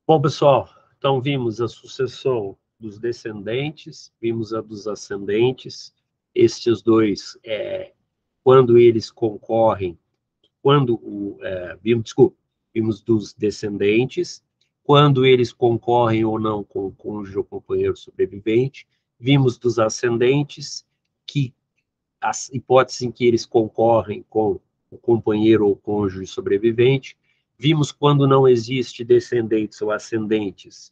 Bom, pessoal, então vimos a sucessão dos descendentes, vimos a dos ascendentes. Estes dois, quando eles concorrem, vimos dos descendentes, quando eles concorrem ou não com o cônjuge ou companheiro sobrevivente. Vimos dos ascendentes, que as hipóteses em que eles concorrem com o companheiro ou cônjuge sobrevivente. Vimos quando não existe descendentes ou ascendentes,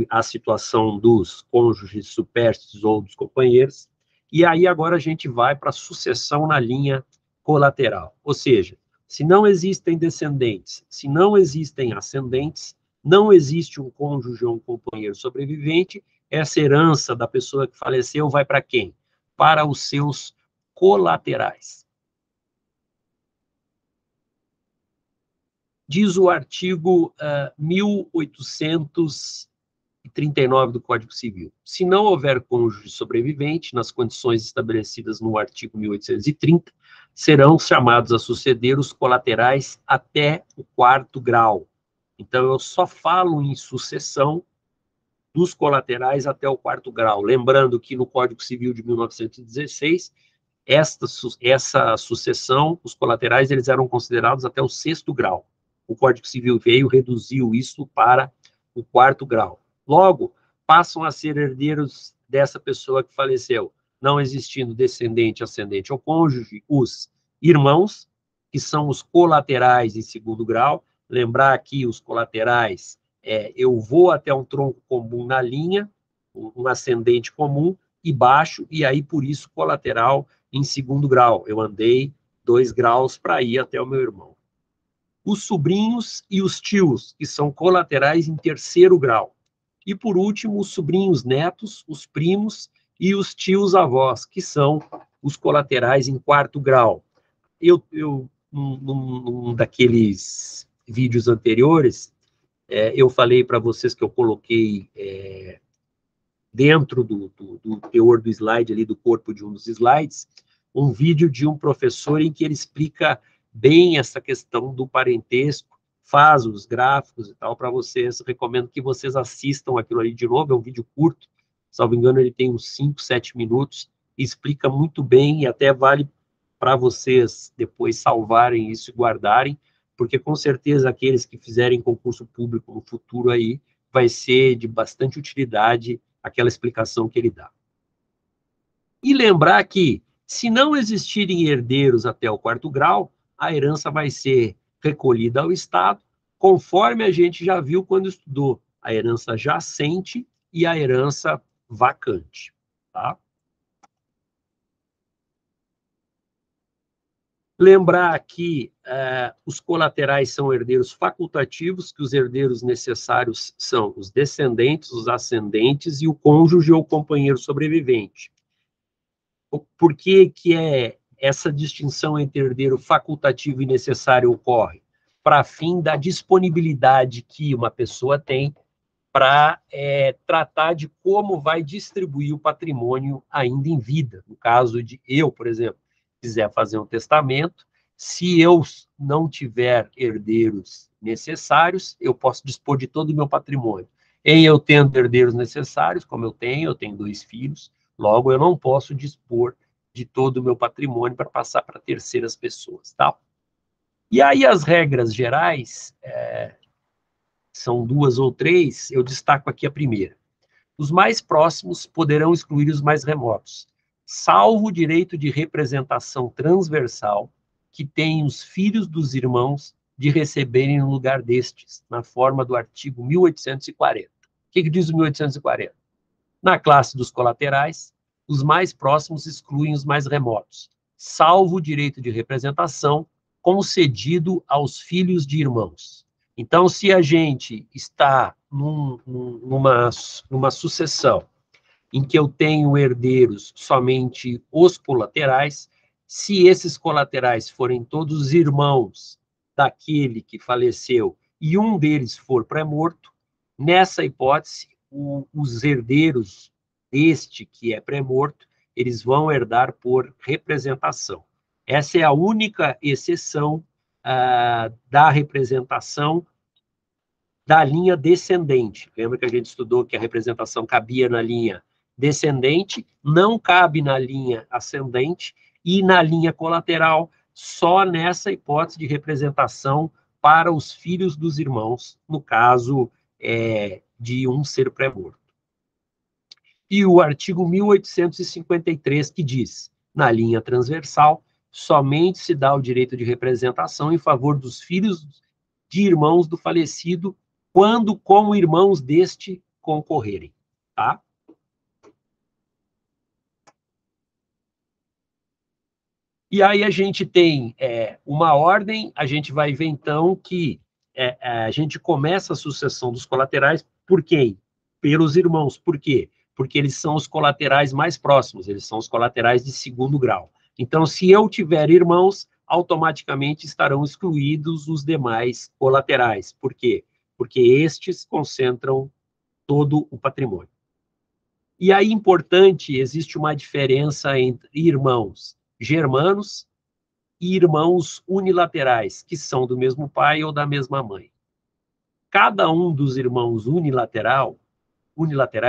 a situação dos cônjuges supérstitos ou dos companheiros. E aí agora a gente vai para a sucessão na linha colateral. Ou seja, se não existem descendentes, se não existem ascendentes, não existe um cônjuge ou um companheiro sobrevivente, essa herança da pessoa que faleceu vai para quem? Para os seus colaterais. Diz o artigo 1839 do Código Civil. Se não houver cônjuge sobrevivente, nas condições estabelecidas no artigo 1830, serão chamados a suceder os colaterais até o quarto grau. Então, eu só falo em sucessão dos colaterais até o quarto grau. Lembrando que no Código Civil de 1916, essa sucessão, os colaterais, eles eram considerados até o sexto grau. O Código Civil veio, reduziu isso para o quarto grau. Logo, passam a ser herdeiros dessa pessoa que faleceu, não existindo descendente, ascendente ou cônjuge, os irmãos, que são os colaterais em segundo grau. Lembrar aqui os colaterais, eu vou até um tronco comum na linha, um ascendente comum, e baixo, e aí, por isso, colateral em segundo grau. Eu andei 2 graus para ir até o meu irmão. Os sobrinhos e os tios, que são colaterais em terceiro grau. E, por último, os sobrinhos netos, os primos e os tios avós, que são os colaterais em quarto grau. Num daqueles vídeos anteriores, eu falei para vocês que eu coloquei dentro do teor do slide, ali do corpo de um dos slides, um vídeo de um professor em que ele explica bem essa questão do parentesco, faz os gráficos e tal para vocês. Recomendo que vocês assistam aquilo ali de novo, é um vídeo curto, salvo engano ele tem uns 5, 7 minutos, explica muito bem e até vale para vocês depois salvarem isso e guardarem, porque com certeza aqueles que fizerem concurso público no futuro aí, vai ser de bastante utilidade aquela explicação que ele dá. E lembrar que, se não existirem herdeiros até o quarto grau, a herança vai ser recolhida ao Estado, conforme a gente já viu quando estudou a herança jacente e a herança vacante. Tá? Lembrar que os colaterais são herdeiros facultativos, que os herdeiros necessários são os descendentes, os ascendentes e o cônjuge ou companheiro sobrevivente. Por que essa distinção entre herdeiro facultativo e necessário ocorre? Para fim da disponibilidade que uma pessoa tem para tratar de como vai distribuir o patrimônio ainda em vida. No caso de eu, por exemplo, quiser fazer um testamento, se eu não tiver herdeiros necessários, eu posso dispor de todo o meu patrimônio. Em eu tendo herdeiros necessários, como eu tenho 2 filhos, logo eu não posso dispor de todo o meu patrimônio para passar para terceiras pessoas, tá? E aí as regras gerais, são 2 ou 3, eu destaco aqui a primeira. Os mais próximos poderão excluir os mais remotos, salvo o direito de representação transversal que têm os filhos dos irmãos de receberem no lugar destes, na forma do artigo 1840. O que diz o 1840? Na classe dos colaterais, os mais próximos excluem os mais remotos, salvo o direito de representação concedido aos filhos de irmãos. Então, se a gente está numa sucessão em que eu tenho herdeiros somente os colaterais, se esses colaterais forem todos irmãos daquele que faleceu e um deles for pré-morto, nessa hipótese, os herdeiros deste que é pré-morto, eles vão herdar por representação. Essa é a única exceção da representação da linha descendente. Lembra que a gente estudou que a representação cabia na linha descendente, não cabe na linha ascendente e na linha colateral, só nessa hipótese de representação para os filhos dos irmãos, no caso de um ser pré-morto. E o artigo 1853, que diz, na linha transversal, somente se dá o direito de representação em favor dos filhos de irmãos do falecido, quando como irmãos deste concorrerem, tá? E aí a gente tem uma ordem, a gente vai ver então que a gente começa a sucessão dos colaterais por quem? Pelos irmãos. Por quê? Porque eles são os colaterais mais próximos, eles são os colaterais de segundo grau. Então, se eu tiver irmãos, automaticamente estarão excluídos os demais colaterais. Por quê? Porque estes concentram todo o patrimônio. E aí, importante, existe uma diferença entre irmãos germanos e irmãos unilaterais, que são do mesmo pai ou da mesma mãe. Cada um dos irmãos unilaterais,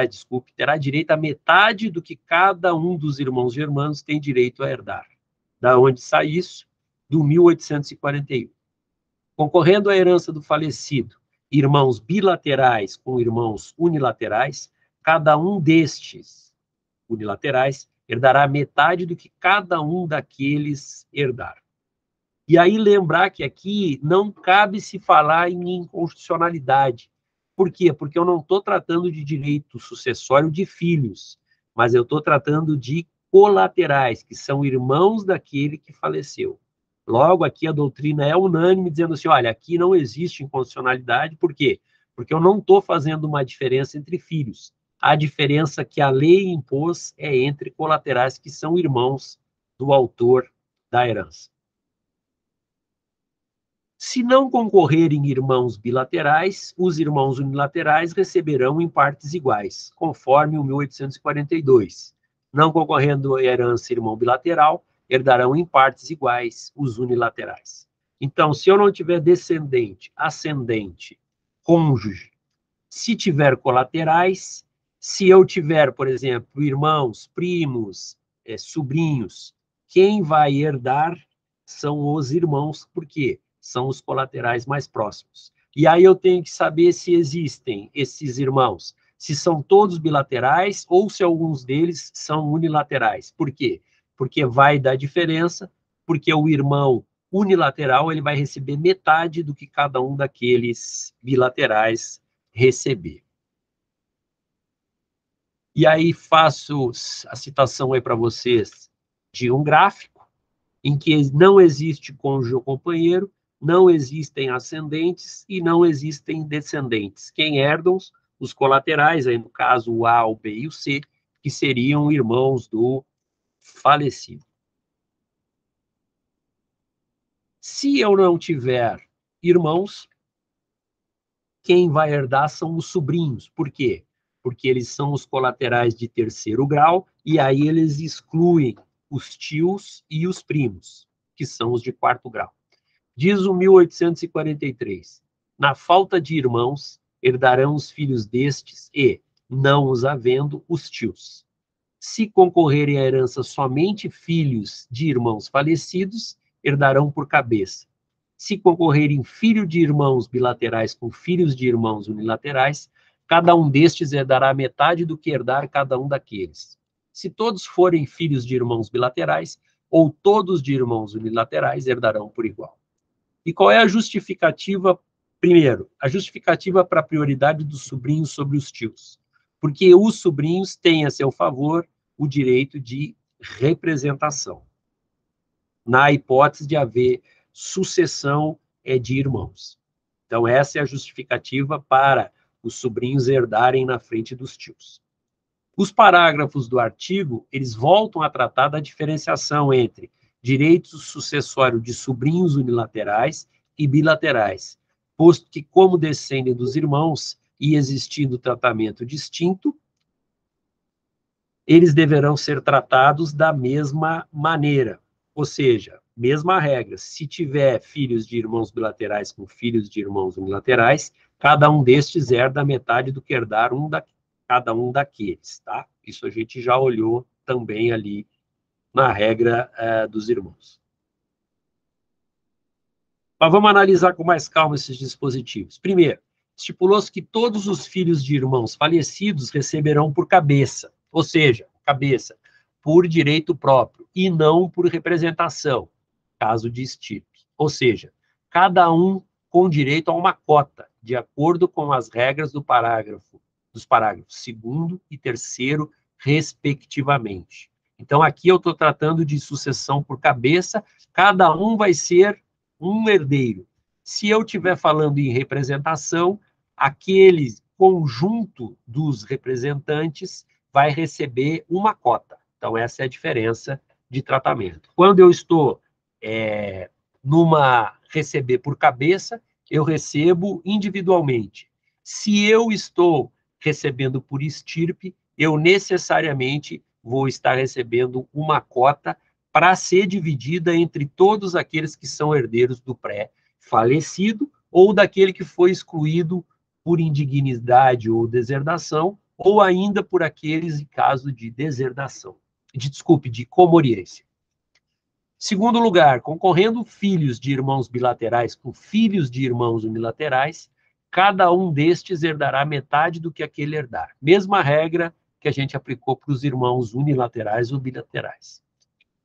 desculpe, terá direito a metade do que cada um dos irmãos germanos tem direito a herdar. Da onde sai isso? Do 1841. Concorrendo à herança do falecido, irmãos bilaterais com irmãos unilaterais, cada um destes unilaterais herdará metade do que cada um daqueles herdar. E aí lembrar que aqui não cabe se falar em inconstitucionalidade. Por quê? Porque eu não estou tratando de direito sucessório de filhos, mas eu estou tratando de colaterais, que são irmãos daquele que faleceu. Logo, aqui a doutrina é unânime, dizendo assim, olha, aqui não existe inconstitucionalidade, por quê? Porque eu não estou fazendo uma diferença entre filhos. A diferença que a lei impôs é entre colaterais, que são irmãos do autor da herança. Se não concorrerem irmãos bilaterais, os irmãos unilaterais receberão em partes iguais, conforme o 1842. Não concorrendo a herança irmão bilateral, herdarão em partes iguais os unilaterais. Então, se eu não tiver descendente, ascendente, cônjuge, se tiver colaterais, se eu tiver, por exemplo, irmãos, primos, sobrinhos, quem vai herdar são os irmãos, por quê? São os colaterais mais próximos. E aí eu tenho que saber se existem esses irmãos, se são todos bilaterais ou se alguns deles são unilaterais. Por quê? Porque vai dar diferença, porque o irmão unilateral ele vai receber metade do que cada um daqueles bilaterais receber. E aí faço a citação aí para vocês de um gráfico em que não existe cônjuge ou companheiro, não existem ascendentes e não existem descendentes. Quem herdam os colaterais, aí no caso o A, o B e o C, que seriam irmãos do falecido. Se eu não tiver irmãos, quem vai herdar são os sobrinhos. Por quê? Porque eles são os colaterais de terceiro grau e aí eles excluem os tios e os primos, que são os de quarto grau. Diz o 1843, na falta de irmãos, herdarão os filhos destes e, não os havendo, os tios. Se concorrerem à herança somente filhos de irmãos falecidos, herdarão por cabeça. Se concorrerem filho de irmãos bilaterais com filhos de irmãos unilaterais, cada um destes herdará metade do que herdar cada um daqueles. Se todos forem filhos de irmãos bilaterais, ou todos de irmãos unilaterais, herdarão por igual. E qual é a justificativa? Primeiro, a justificativa para a prioridade dos sobrinhos sobre os tios. Porque os sobrinhos têm a seu favor o direito de representação, na hipótese de haver sucessão de irmãos. Então, essa é a justificativa para os sobrinhos herdarem na frente dos tios. Os parágrafos do artigo, eles voltam a tratar da diferenciação entre direitos sucessórios de sobrinhos unilaterais e bilaterais, posto que, como descendem dos irmãos e existindo tratamento distinto, eles deverão ser tratados da mesma maneira. Ou seja, mesma regra, se tiver filhos de irmãos bilaterais com filhos de irmãos unilaterais, cada um destes herda metade do que herdar cada um daqueles, tá? Isso a gente já olhou também ali na regra dos irmãos. Mas vamos analisar com mais calma esses dispositivos. Primeiro, estipulou-se que todos os filhos de irmãos falecidos receberão por cabeça, ou seja, cabeça, por direito próprio, e não por representação, caso de estirpe. Ou seja, cada um com direito a uma cota, de acordo com as regras dos parágrafos 2º e 3º, respectivamente. Então, aqui eu estou tratando de sucessão por cabeça, cada um vai ser um herdeiro. Se eu estiver falando em representação, aquele conjunto dos representantes vai receber uma cota. Então, essa é a diferença de tratamento. Quando eu estou numa receber por cabeça, eu recebo individualmente. Se eu estou recebendo por estirpe, eu necessariamente vou estar recebendo uma cota para ser dividida entre todos aqueles que são herdeiros do pré-falecido ou daquele que foi excluído por indignidade ou deserdação, ou ainda por aqueles em caso de deserdação. De comoriência. Segundo lugar, concorrendo filhos de irmãos bilaterais com filhos de irmãos unilaterais, cada um destes herdará metade do que aquele herdar. Mesma regra que a gente aplicou para os irmãos unilaterais ou bilaterais.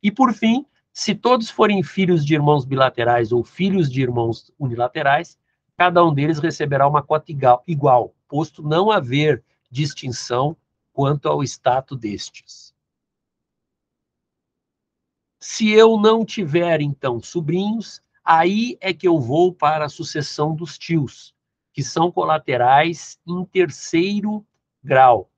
E, por fim, se todos forem filhos de irmãos bilaterais ou filhos de irmãos unilaterais, cada um deles receberá uma cota igual, posto não haver distinção quanto ao status destes. Se eu não tiver, então, sobrinhos, aí é que eu vou para a sucessão dos tios, que são colaterais em 3º grau.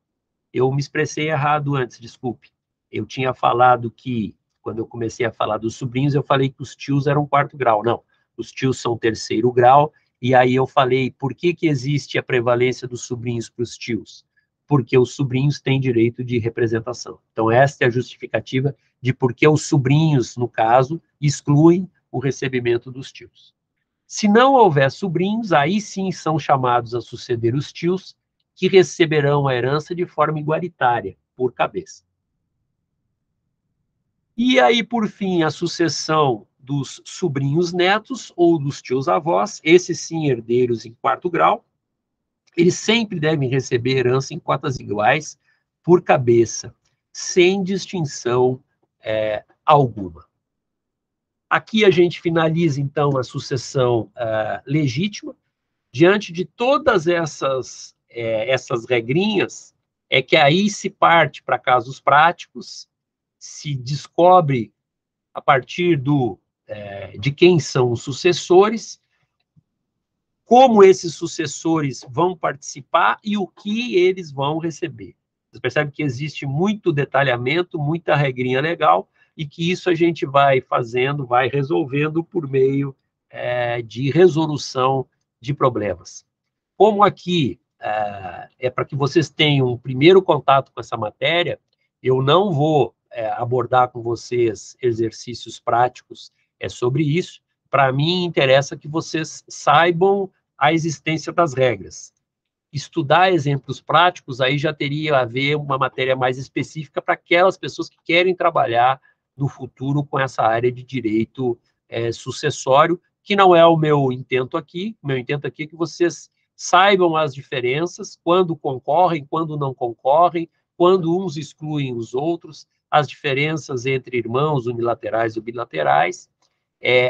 Eu me expressei errado antes, desculpe. Eu tinha falado que, quando eu comecei a falar dos sobrinhos, eu falei que os tios eram 4º grau. Não, os tios são 3º grau, e aí eu falei, por que existe a prevalência dos sobrinhos para os tios? Porque os sobrinhos têm direito de representação. Então, esta é a justificativa de por que os sobrinhos, no caso, excluem o recebimento dos tios. Se não houver sobrinhos, aí sim são chamados a suceder os tios, que receberão a herança de forma igualitária, por cabeça. E aí, por fim, a sucessão dos sobrinhos netos ou dos tios-avós, esses sim herdeiros em 4º grau, eles sempre devem receber herança em cotas iguais por cabeça, sem distinção alguma. Aqui a gente finaliza, então, a sucessão legítima. Diante de todas essas regrinhas, é que aí se parte para casos práticos, se descobre, a partir de quem são os sucessores, como esses sucessores vão participar e o que eles vão receber. Você percebe que existe muito detalhamento, muita regrinha legal, e que isso a gente vai fazendo, vai resolvendo por meio de resolução de problemas. Como aqui é para que vocês tenham um primeiro contato com essa matéria, eu não vou abordar com vocês exercícios práticos sobre isso. Para mim, interessa que vocês saibam a existência das regras. Estudar exemplos práticos, aí já teria a ver uma matéria mais específica para aquelas pessoas que querem trabalhar no futuro com essa área de direito sucessório, que não é o meu intento aqui. O meu intento aqui é que vocês saibam as diferenças, quando concorrem, quando não concorrem, quando uns excluem os outros, as diferenças entre irmãos unilaterais e bilaterais,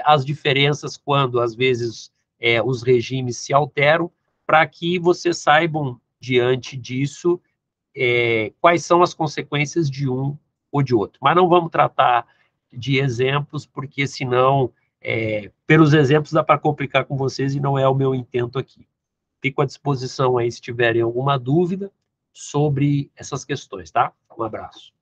as diferenças quando, às vezes, os regimes se alteram, para que vocês saibam, diante disso, quais são as consequências de um ou de outro. Mas não vamos tratar de exemplos, porque senão, pelos exemplos, dá para complicar com vocês e não é o meu intento aqui. Fico à disposição aí se tiverem alguma dúvida sobre essas questões, tá? Um abraço.